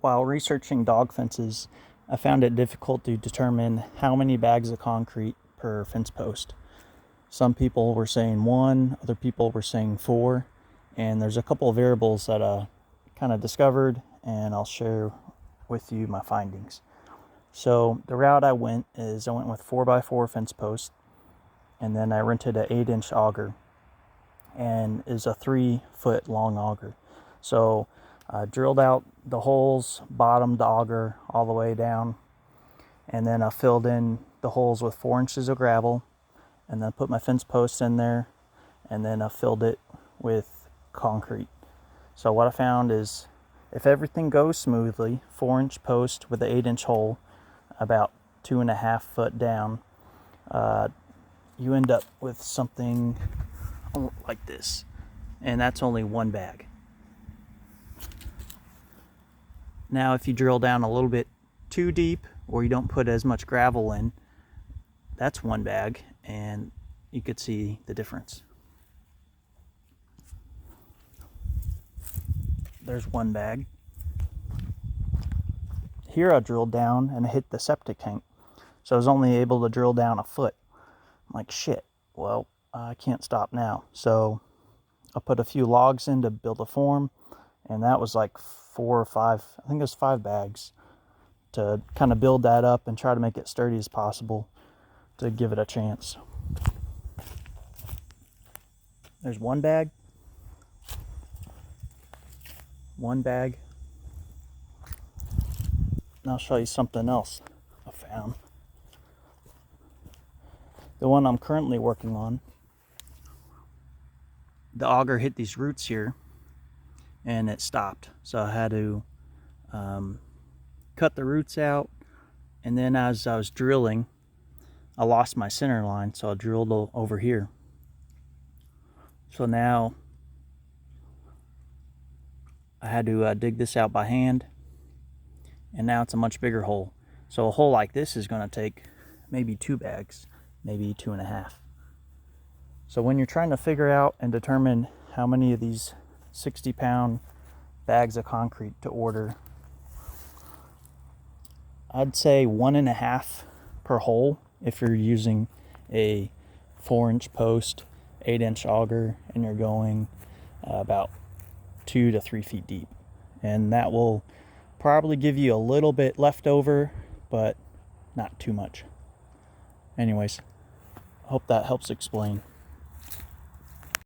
while researching dog fences, I found it difficult to determine how many bags of concrete per fence post. Some people were saying 1, other people were saying 4, and there's a couple of variables that I kind of discovered, and I'll share with you my findings. So the route I went with 4x4 fence posts, and then I rented an 8-inch auger, and is a 3-foot long auger. So I drilled out the holes, bottomed the auger all the way down, and then I filled in the holes with 4 inches of gravel, and then put my fence posts in there, and then I filled it with concrete. So what I found is, if everything goes smoothly, 4-inch post with an 8-inch hole, about 2.5 foot down, you end up with something like this, and that's only 1 bag. Now if you drill down a little bit too deep, or you don't put as much gravel in, that's 1 bag, and you could see the difference. There's 1 bag. Here I drilled down and hit the septic tank, so I was only able to drill down a foot. I'm like, shit, well, I can't stop now. So I put a few logs in to build a form, and that was like 4 or 5, I think it was 5 bags, to kind of build that up and try to make it sturdy as possible to give it a chance. There's 1 bag, 1 bag. And I'll show you something else I found. The one I'm currently working on, the auger hit these roots here and it stopped. So I had to cut the roots out, and then as I was drilling, I lost my center line, so I drilled over here. So now I had to dig this out by hand, and now it's a much bigger hole. So a hole like this is going to take maybe 2 bags, maybe 2.5. So when you're trying to figure out and determine how many of these 60-pound bags of concrete to order, I'd say 1.5 per hole if you're using a 4-inch post, 8-inch auger, and you're going about 2 to 3 feet deep. And that will probably give you a little bit left over, but not too much. Anyways, I hope that helps explain.